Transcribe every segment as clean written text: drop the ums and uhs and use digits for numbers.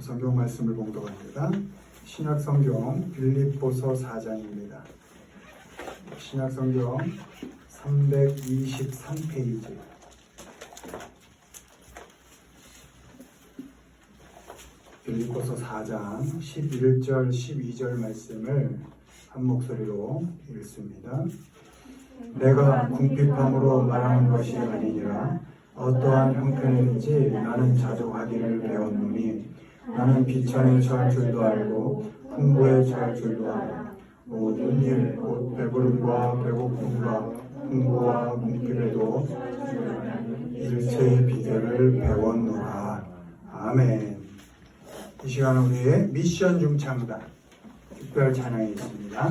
성경 말씀을 봉독합니다. 신약성경 빌립보서 4장입니다. 신약성경 323페이지. 빌립보서 4장 11절 12절 말씀을 한 목소리로 읽습니다. 내가 궁핍함으로 말하는 것이 아니니라. 어떠한 형편이든지 나는 자족하기를 배웠노니 나는 비천에 처할 줄도 알고 풍부에 처할 줄도 알고 모든 일 곧 배부름과 배고픔과 풍부와 궁핍에도 일체의 비결을 배웠노라. 아멘. 이 시간 우리의 미션 중창단 특별 찬양이 있습니다.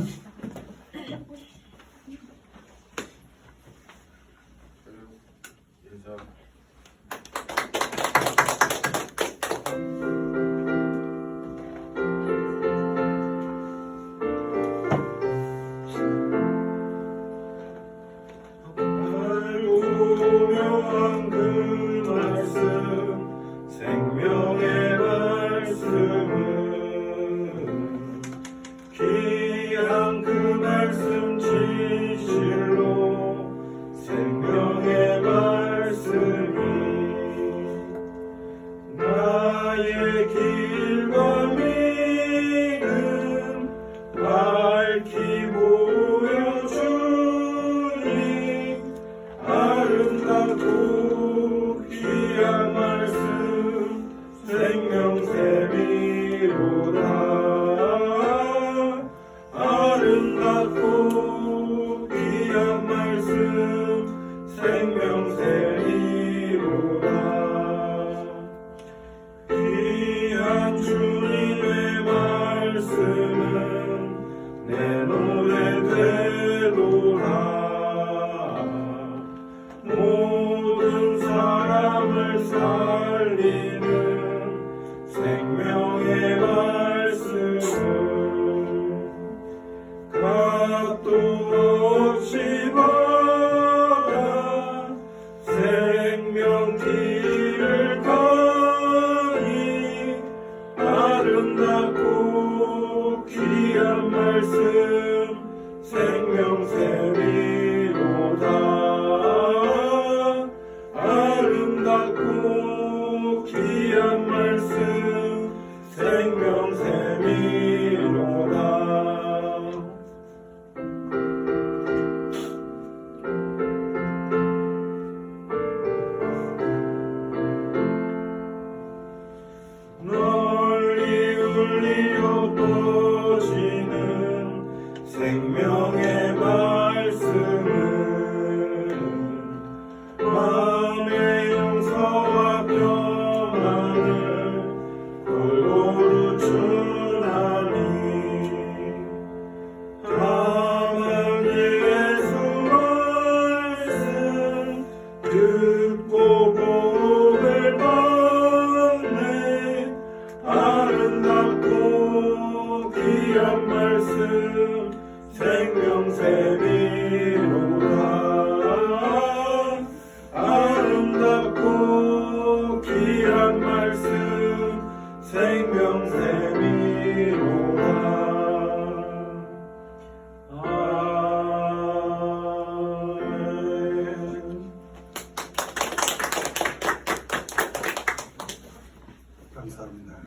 감사합니다.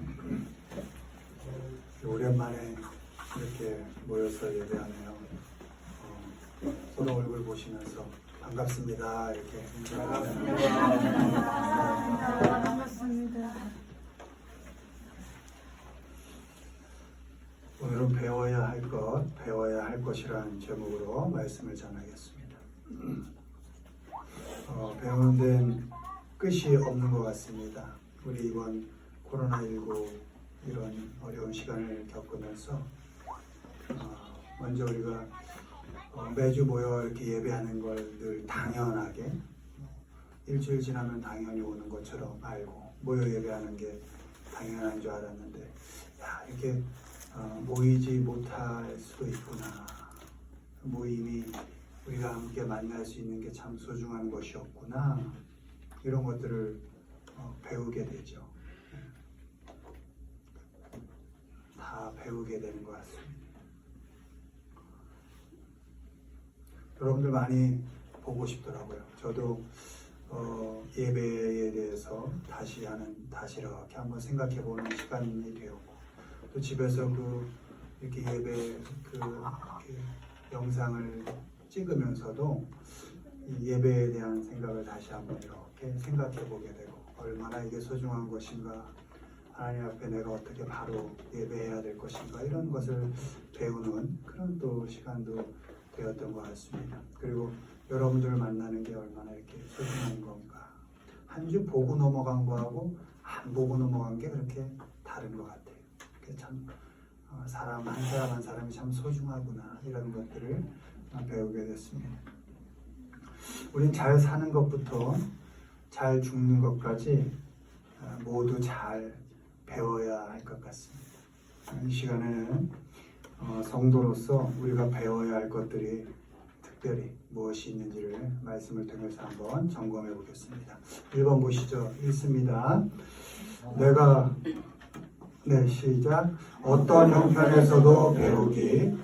오랜만에 이렇게 모여서 예배하네요. 서로 얼굴 보시면서 반갑습니다. 이렇게 반갑습니다. 오늘은 배워야 할 것, 배워야 할 것이라는 제목으로 말씀을 전하겠습니다. 배우는 데는 끝이 없는 것 같습니다. 우리 이번 코로나19 이런 어려운 시간을 겪으면서 먼저 우리가 매주 모여 이렇게 예배하는 걸 늘 당연하게 일주일 지나면 당연히 오는 것처럼 알고 모여 예배하는 게 당연한 줄 알았는데 이렇게 모이지 못할 수도 있구나. 모임이 우리가 함께 만날 수 있는 게 참 소중한 것이었구나. 이런 것들을 배우게 되죠. 배우게 되는 것 같습니다. 여러분들 많이 보고 싶더라고요. 저도 예배에 대해서 다시 이렇게 한번 생각해 보는 시간이 되었고, 또 집에서 이렇게 예배 이렇게 영상을 찍으면서도 이 예배에 대한 생각을 다시 한번 이렇게 생각해 보게 되고, 얼마나 이게 소중한 것인가, 하나님 앞에 내가 어떻게 바로 예배해야 될 것인가, 이런 것을 배우는 그런 또 시간도 되었던 것 같습니다. 그리고 여러분들을 만나는 게 얼마나 이렇게 소중한 건가. 한 주 보고 넘어간 거하고 안 보고 넘어간 게 그렇게 다른 것 같아요. 참 사람 한 사람 한 사람이 참 소중하구나, 이런 것들을 배우게 됐습니다. 우린 잘 사는 것부터 잘 죽는 것까지 모두 잘 배워야 할 것 같습니다. 이 시간에는 성도로서 우리가 배워야 할 것들이 특별히 무엇이 있는지를 말씀을 통해서 한번 점검해 보겠습니다. 1번 보시죠. 읽습니다. 시작. 어떤 형편에서도 배우기.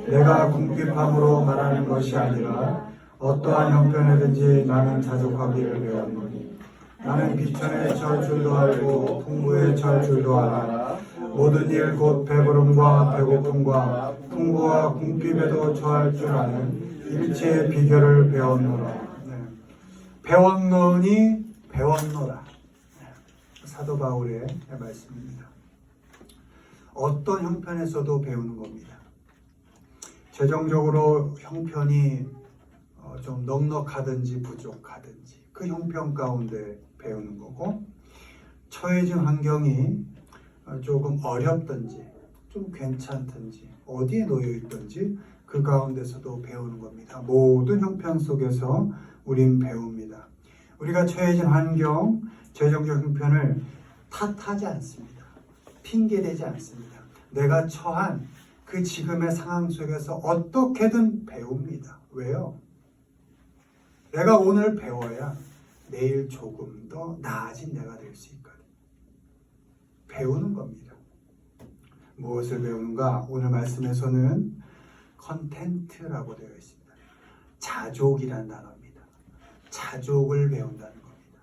내가 궁핍함으로 말하는 것이 아니라 어떠한 형편에든지 나는 자족하기를 배웠노니 나는 비천에 처할 줄도 알고 풍부에 처할 줄도 알아. 모든 일 곧 배부름과 배고픔과 풍부와 궁핍에도 처할 줄 아는 일체의 비결을 배웠노라. 배웠노라. 사도 바울의 말씀입니다. 어떤 형편에서도 배우는 겁니다. 재정적으로 형편이 좀 넉넉하든지 부족하든지 그 형편 가운데 배우는 거고, 처해진 환경이 조금 어렵든지 좀 괜찮든지 어디에 놓여 있든지 그 가운데서도 배우는 겁니다. 모든 형편 속에서 우린 배웁니다. 우리가 처해진 환경, 재정적 형편을 탓하지 않습니다. 핑계대지 않습니다. 내가 처한 그 지금의 상황 속에서 어떻게든 배웁니다. 왜요? 내가 오늘 배워야 내일 조금 더 나아진 내가 될 수 있거든. 배우는 겁니다. 무엇을 배우는가? 오늘 말씀에서는 컨텐트라고 되어 있습니다. 자족이라는 단어입니다. 자족을 배운다는 겁니다.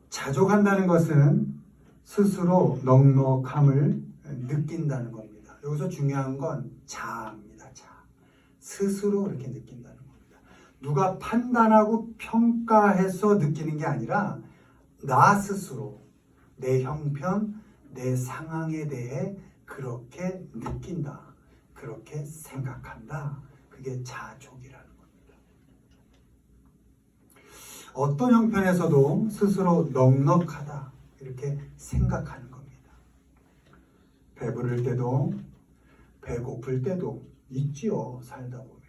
자족한다는 것은 스스로 넉넉함을 느낀다는 겁니다. 여기서 중요한 건 자아입니다. 자아. 스스로 이렇게 느낀다는 겁니다. 누가 판단하고 평가해서 느끼는 게 아니라 나 스스로 내 형편, 내 상황에 대해 그렇게 느낀다. 그렇게 생각한다. 그게 자족이라는 겁니다. 어떤 형편에서도 스스로 넉넉하다. 이렇게 생각하는 겁니다. 배부를 때도 배고플 때도 있지요. 살다 보면.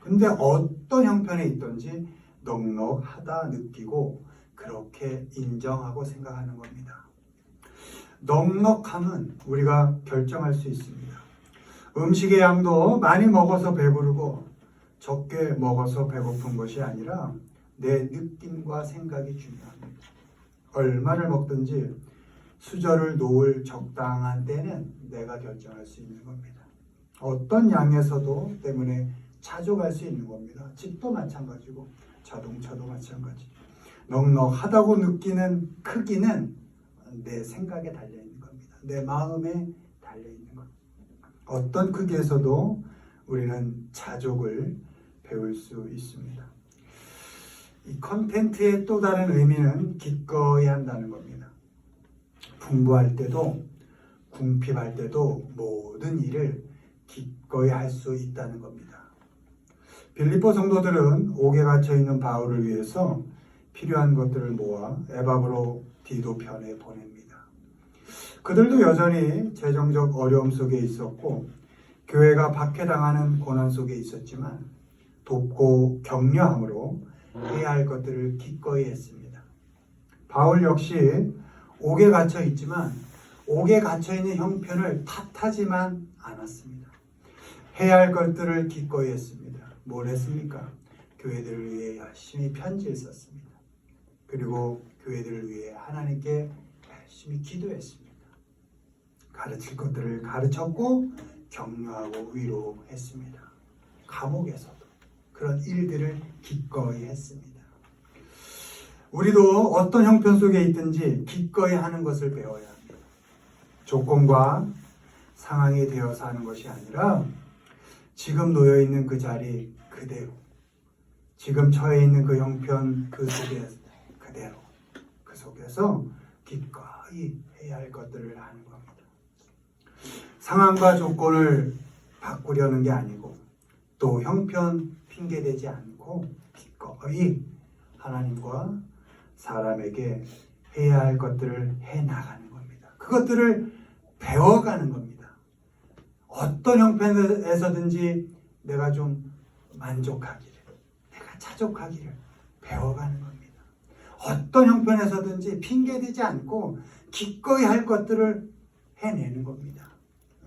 근데 어떤 형편에 있든지 넉넉하다 느끼고 그렇게 인정하고 생각하는 겁니다. 넉넉함은 우리가 결정할 수 있습니다. 음식의 양도 많이 먹어서 배부르고 적게 먹어서 배고픈 것이 아니라 내 느낌과 생각이 중요합니다. 얼마를 먹든지 수저를 놓을 적당한 때는 내가 결정할 수 있는 겁니다. 어떤 양에서도 때문에 자족할 수 있는 겁니다. 집도 마찬가지고 자동차도 마찬가지. 넉넉하다고 느끼는 크기는 내 생각에 달려있는 겁니다. 내 마음에 달려있는 겁니다. 어떤 크기에서도 우리는 자족을 배울 수 있습니다. 이 컨텐트의 또 다른 의미는 기꺼이 한다는 겁니다. 풍부할 때도 궁핍할 때도 모든 일을 기꺼이 할 수 있다는 겁니다. 빌립보 성도들은 옥에 갇혀있는 바울을 위해서 필요한 것들을 모아 에바브로 디도 편에 보냅니다. 그들도 여전히 재정적 어려움 속에 있었고 교회가 박해당하는 고난 속에 있었지만 돕고 격려함으로 해야 할 것들을 기꺼이 했습니다. 바울 역시 옥에 갇혀 있지만 옥에 갇혀 있는 형편을 탓하지만 않았습니다. 해야 할 것들을 기꺼이 했습니다. 뭘 했습니까? 교회들을 위해 열심히 편지를 썼습니다. 그리고 교회들을 위해 하나님께 열심히 기도했습니다. 가르칠 것들을 가르쳤고 격려하고 위로했습니다. 감옥에서도 그런 일들을 기꺼이 했습니다. 우리도 어떤 형편 속에 있든지 기꺼이 하는 것을 배워야 합니다. 조건과 상황이 되어서 하는 것이 아니라 지금 놓여 있는 그 자리 그대로, 지금 처해 있는 그 형편 그 속에 그대로, 그 속에서 기꺼이 해야 할 것들을 하는 겁니다. 상황과 조건을 바꾸려는 게 아니고 또 형편 핑계대지 않고 기꺼이 하나님과 사람에게 해야 할 것들을 해 나가는 겁니다. 그것들을 배워가는 겁니다. 어떤 형편에서든지 내가 좀 만족하기를, 내가 자족하기를 배워가는 겁니다. 어떤 형편에서든지 핑계대지 않고 기꺼이 할 것들을 해내는 겁니다.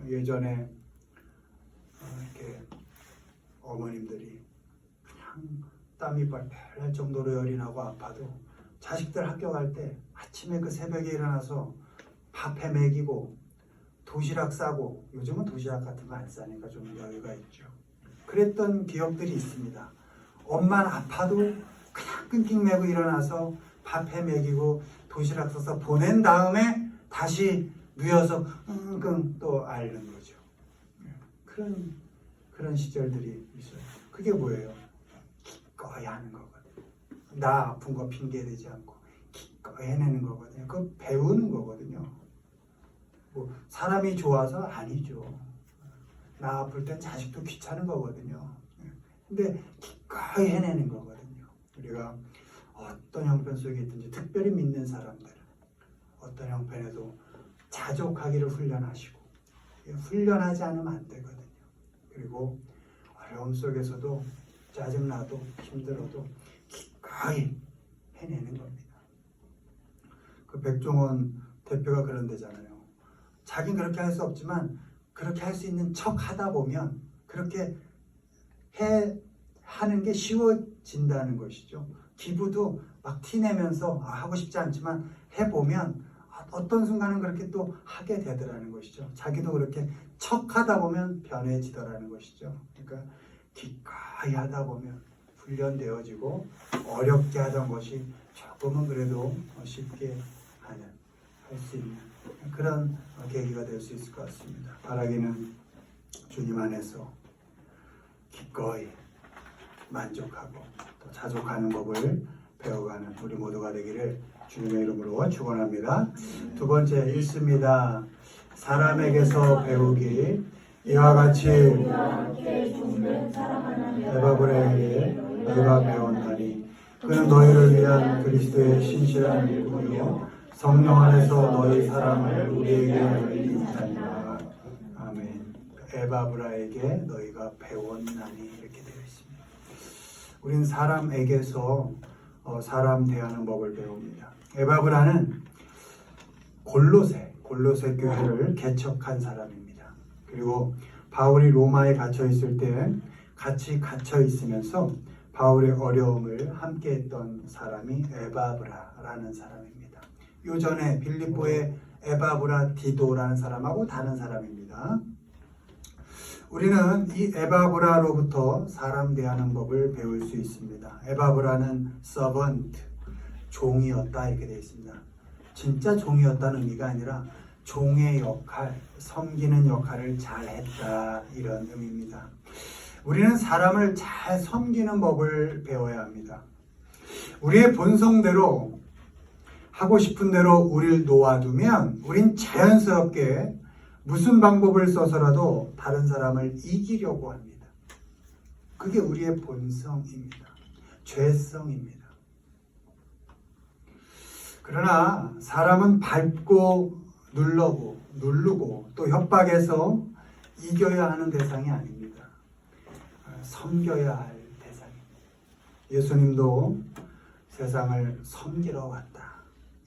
예전에 이렇게 어머님들이 그냥 땀이 뻘뻘 날 정도로 열이 나고 아파도 자식들 학교 갈 때 아침에 그 새벽에 일어나서 밥해 먹이고 도시락 싸고, 요즘은 도시락 같은 거 안 싸니까 좀 여유가 있죠. 그랬던 기억들이 있습니다. 엄마는 아파도 그냥 끙끙매고 일어나서 밥해 먹이고 도시락 싸서 보낸 다음에 다시 누워서 끙끙 또 앓는 거죠. 그런 시절들이 있어요. 그게 뭐예요? 기꺼이 하는 거거든요. 나 아픈 거 핑계대지 않고 기꺼이 해내는 거거든요. 그거 배우는 거거든요. 뭐 사람이 좋아서 아니죠. 나 아플 땐 자식도 귀찮은 거거든요. 근데 기꺼이 해내는 거거든요. 우리가 어떤 형편 속에 있든지, 특별히 믿는 사람들 어떤 형편에도 자족하기를 훈련하시고, 훈련하지 않으면 안 되거든요. 그리고 어려움 속에서도 짜증나도 힘들어도 기꺼이 해내는 겁니다. 그 백종원 대표가 그런 데잖아요. 자기는 그렇게 할 수 없지만 그렇게 할 수 있는 척 하다 보면 그렇게 하는 게 쉬워진다는 것이죠. 기부도 막 티내면서 하고 싶지 않지만 해보면 어떤 순간은 그렇게 또 하게 되더라는 것이죠. 자기도 그렇게 척하다 보면 변해지더라는 것이죠. 그러니까 기꺼이 하다 보면 훈련되어지고 어렵게 하던 것이 조금은 그래도 쉽게 할 수 있는 그런 계기가 될 수 있을 것 같습니다. 바라기는 주님 안에서 기꺼이 만족하고 또 자족하는 법을 배워가는 우리 모두가 되기를 주님의 이름으로 축원합니다. 두 번째 읽습니다. 사람에게서 배우기. 이와 같이 에바브라에게 너희가 배웠나니 그는 너희를 위한 그리스도의 신실한 일꾼이요 성령 안에서 너희 사랑을 우리에게 알리니라. 아멘. 에바브라에게 너희가 배웠나니 이렇게 되어 있습니다. 우린 사람에게서 사람 대하는 법을 배웁니다. 에바브라는 골로새 교회를 개척한 사람입니다. 그리고 바울이 로마에 갇혀 있을 때 같이 갇혀 있으면서 바울의 어려움을 함께 했던 사람이 에바브라라는 사람입니다. 요전에 빌립보의 에바브라 디도라는 사람하고 다른 사람입니다. 우리는 이 에바브라로부터 사람 대하는 법을 배울 수 있습니다. 에바브라는 servant, 종이었다 이렇게 되어 있습니다. 진짜 종이었다는 의미가 아니라 종의 역할, 섬기는 역할을 잘했다 이런 의미입니다. 우리는 사람을 잘 섬기는 법을 배워야 합니다. 우리의 본성대로 하고 싶은 대로 우리를 놓아두면 우린 자연스럽게 무슨 방법을 써서라도 다른 사람을 이기려고 합니다. 그게 우리의 본성입니다. 죄성입니다. 그러나 사람은 밟고 누르고 또 협박해서 이겨야 하는 대상이 아닙니다. 섬겨야 할 대상입니다. 예수님도 세상을 섬기러 왔다.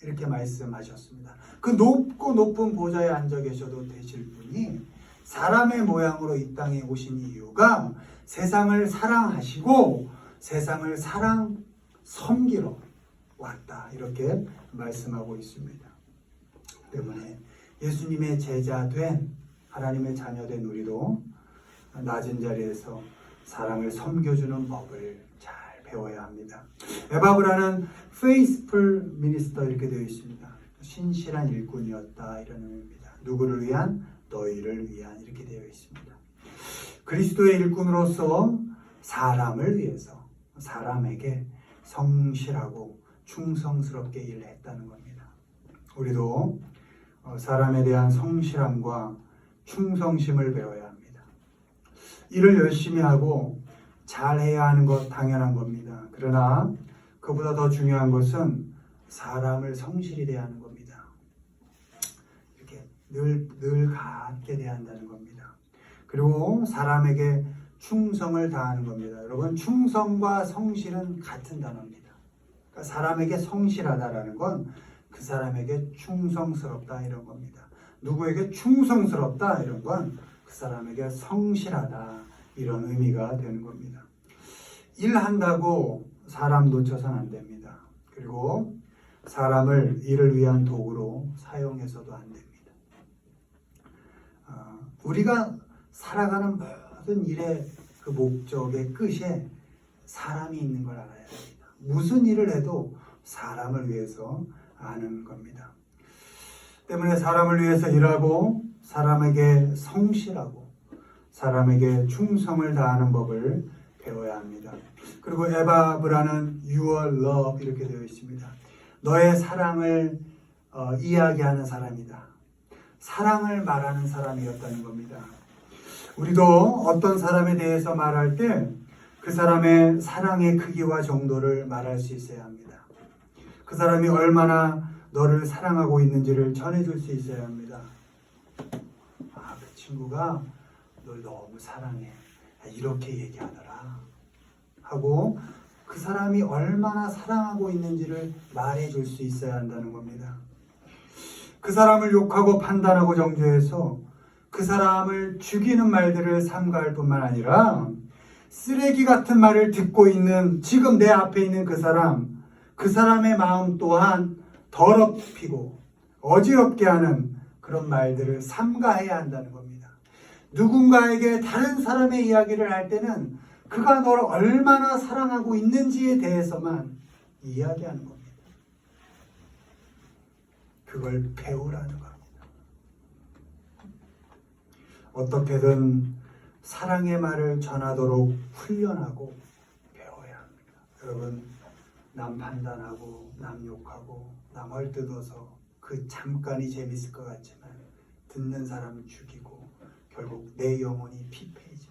이렇게 말씀하셨습니다. 그 높은 보좌에 앉아 계셔도 되실 분이 사람의 모양으로 이 땅에 오신 이유가 세상을 사랑하시고 세상을 섬기러 왔다. 이렇게 말씀하고 있습니다. 때문에 예수님의 제자 된 하나님의 자녀된 우리도 낮은 자리에서 사람을 섬겨주는 법을 잘 배워야 합니다. 에바브라는 faithful minister 이렇게 되어 있습니다. 신실한 일꾼이었다 이런 의미입니다. 누구를 위한? 너희를 위한 이렇게 되어 있습니다. 그리스도의 일꾼으로서 사람을 위해서 사람에게 성실하고 충성스럽게 일했다는 겁니다. 우리도 사람에 대한 성실함과 충성심을 배워야 합니다. 일을 열심히 하고 잘해야 하는 것 당연한 겁니다. 그러나 그보다 더 중요한 것은 사람을 성실히 대하는 겁니다. 이렇게 늘 갖게 대한다는 겁니다. 그리고 사람에게 충성을 다하는 겁니다. 여러분, 충성과 성실은 같은 단어입니다. 그러니까 사람에게 성실하다라는 건 그 사람에게 충성스럽다 이런 겁니다. 누구에게 충성스럽다 이런 건 그 사람에게 성실하다 이런 의미가 되는 겁니다. 일한다고 사람 놓쳐서는 안 됩니다. 그리고 사람을 일을 위한 도구로 사용해서도 안 됩니다. 우리가 살아가는 모든 일의 그 목적의 끝에 사람이 있는 걸 알아야 됩니다. 무슨 일을 해도 사람을 위해서 하는 겁니다. 때문에 사람을 위해서 일하고 사람에게 성실하고 사람에게 충성을 다하는 법을 배워야 합니다. 그리고 에바브라는 your love 이렇게 되어 있습니다. 너의 사랑을 이야기하는 사람이다. 사랑을 말하는 사람이었다는 겁니다. 우리도 어떤 사람에 대해서 말할 때 그 사람의 사랑의 크기와 정도를 말할 수 있어야 합니다. 그 사람이 얼마나 너를 사랑하고 있는지를 전해줄 수 있어야 합니다. 그 친구가 널 너무 사랑해. 이렇게 얘기하더라. 하고 그 사람이 얼마나 사랑하고 있는지를 말해줄 수 있어야 한다는 겁니다. 그 사람을 욕하고 판단하고 정죄해서 그 사람을 죽이는 말들을 삼가할 뿐만 아니라 쓰레기 같은 말을 듣고 있는 지금 내 앞에 있는 그 사람의 마음 또한 더럽히고 어지럽게 하는 그런 말들을 삼가해야 한다는 겁니다. 누군가에게 다른 사람의 이야기를 할 때는 그가 너를 얼마나 사랑하고 있는지에 대해서만 이야기하는 겁니다. 그걸 배우라는 겁니다. 어떻게든 사랑의 말을 전하도록 훈련하고 배워야 합니다. 여러분, 남 판단하고 남 욕하고 남 헐뜯어서 그 잠깐이 재밌을 것 같지만 듣는 사람을 죽이고 결국 내 영혼이 피폐해집니다.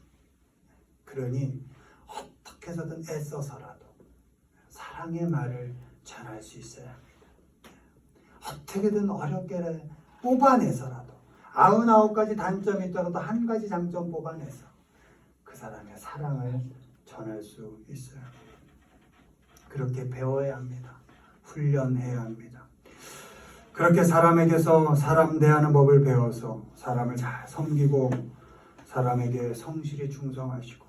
그러니 어떻게 해서든 애써서라도 사랑의 말을 전할 수 있어야 합니다. 어떻게든 어렵게 뽑아내서라도 99가지 단점이 있더라도 한 가지 장점 뽑아내서 그 사람의 사랑을 전할 수 있어야 합니다. 그렇게 배워야 합니다. 훈련해야 합니다. 그렇게 사람에게서 사람 대하는 법을 배워서 사람을 잘 섬기고 사람에게 성실히 충성하시고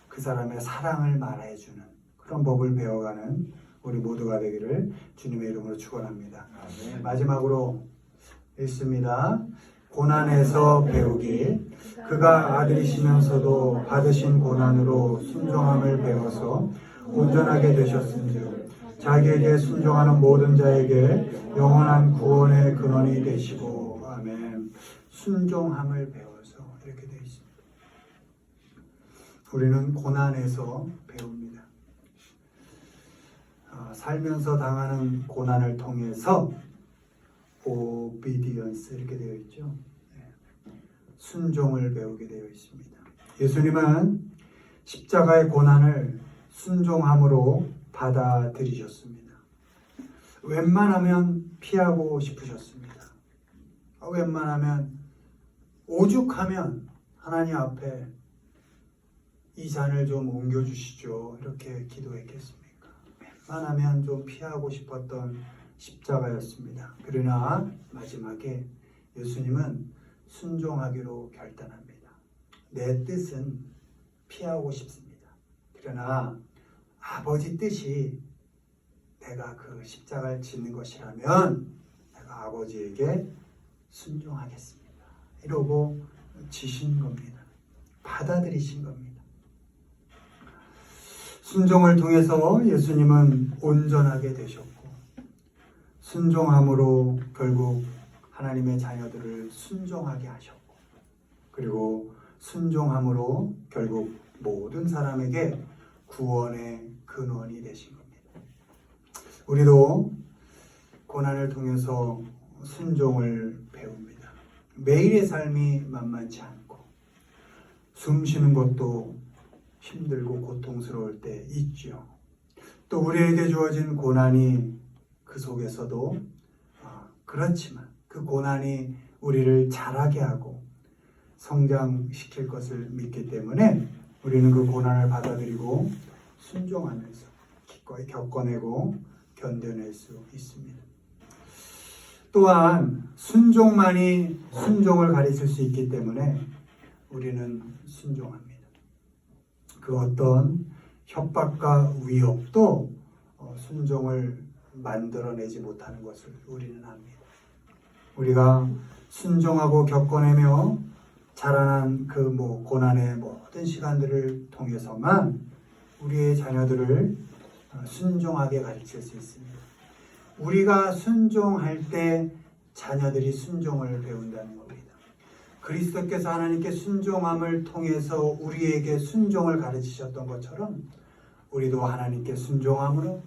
그 사람의 사랑을 말해주는 그런 법을 배워가는 우리 모두가 되기를 주님의 이름으로 축원합니다. 마지막으로 읽습니다. 고난에서 배우길 그가 아들이시면서도 받으신 고난으로 순종함을 배워서 온전하게 되셨은즉 자기에게 순종하는 모든 자에게 영원한 구원의 근원이 되시고 아멘. 순종함을 배워서 이렇게 되어 있습니다. 우리는 고난에서 배웁니다. 살면서 당하는 고난을 통해서 obedience 이렇게 되어 있죠. 순종을 배우게 되어 있습니다. 예수님은 십자가의 고난을 순종함으로 받아들이셨습니다. 웬만하면 피하고 싶으셨습니다. 웬만하면 오죽하면 하나님 앞에 이 잔을 좀 옮겨주시죠. 이렇게 기도했겠습니까? 웬만하면 좀 피하고 싶었던 십자가였습니다. 그러나 마지막에 예수님은 순종하기로 결단합니다. 내 뜻은 피하고 싶습니다. 그러나 아버지 뜻이 내가 그 십자가를 짓는 것이라면 내가 아버지에게 순종하겠습니다. 이러고 지신 겁니다. 받아들이신 겁니다. 순종을 통해서 예수님은 온전하게 되셨고, 순종함으로 결국 하나님의 자녀들을 순종하게 하셨고, 그리고 순종함으로 결국 모든 사람에게 구원의 근원이 되신 겁니다. 우리도 고난을 통해서 순종을 배웁니다. 매일의 삶이 만만치 않고 숨 쉬는 것도 힘들고 고통스러울 때 있지요. 또 우리에게 주어진 고난이 그 속에서도 그렇지만 그 고난이 우리를 자라게 하고 성장시킬 것을 믿기 때문에 우리는 그 고난을 받아들이고 순종하면서 기꺼이 겪어내고 견뎌낼 수 있습니다. 또한 순종만이 순종을 가르칠 수 있기 때문에 우리는 순종합니다. 그 어떤 협박과 위협도 순종을 만들어내지 못하는 것을 우리는 압니다. 우리가 순종하고 겪어내며 자라난 그 고난의 모든 시간들을 통해서만 우리의 자녀들을 순종하게 가르칠 수 있습니다. 우리가 순종할 때 자녀들이 순종을 배운다는 겁니다. 그리스도께서 하나님께 순종함을 통해서 우리에게 순종을 가르치셨던 것처럼 우리도 하나님께 순종함으로,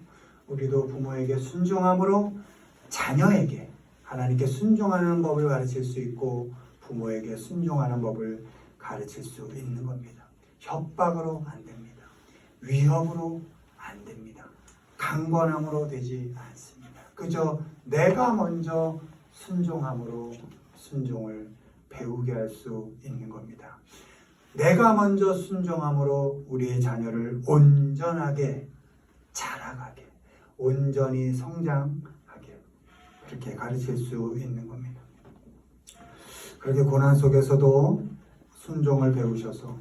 우리도 부모에게 순종함으로 자녀에게 하나님께 순종하는 법을 가르칠 수 있고 부모에게 순종하는 법을 가르칠 수 있는 겁니다. 협박으로 안 됩니다. 위협으로 안 됩니다. 강권함으로 되지 않습니다. 그저 내가 먼저 순종함으로 순종을 배우게 할 수 있는 겁니다. 내가 먼저 순종함으로 우리의 자녀를 온전하게 자라가게, 온전히 성장하게 그렇게 가르칠 수 있는 겁니다. 그렇게 고난 속에서도 순종을 배우셔서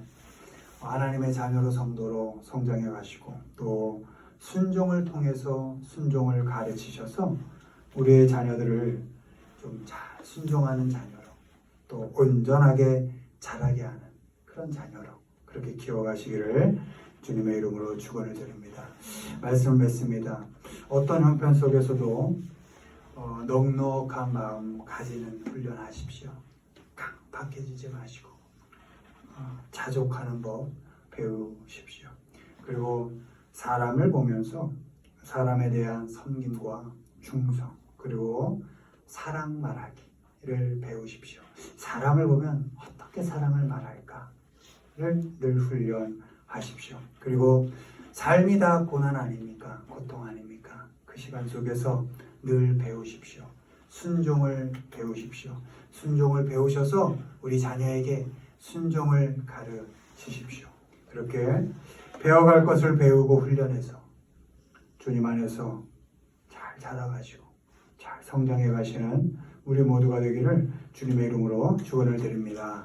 하나님의 자녀로 성도로 성장해 가시고 또 순종을 통해서 순종을 가르치셔서 우리의 자녀들을 좀 잘 순종하는 자녀로 또 온전하게 자라게 하는 그런 자녀로 그렇게 키워가시기를 주님의 이름으로 축원을 드립니다. 말씀을 맺습니다. 어떤 형편 속에서도 넉넉한 마음 가지는 훈련하십시오. 강박해지지 마시고 자족하는 법 배우십시오. 그리고 사람을 보면서 사람에 대한 섬김과 충성 그리고 사랑 말하기를 배우십시오. 사람을 보면 어떻게 사랑을 말할까를 늘 훈련하십시오. 그리고 삶이 다 고난 아닙니까? 고통 아닙니까? 그 시간 속에서 늘 배우십시오. 순종을 배우십시오. 순종을 배우셔서 우리 자녀에게 순종을 가르치십시오. 그렇게 배워갈 것을 배우고 훈련해서 주님 안에서 잘 자라가시고 잘 성장해 가시는 우리 모두가 되기를 주님의 이름으로 축원을 드립니다.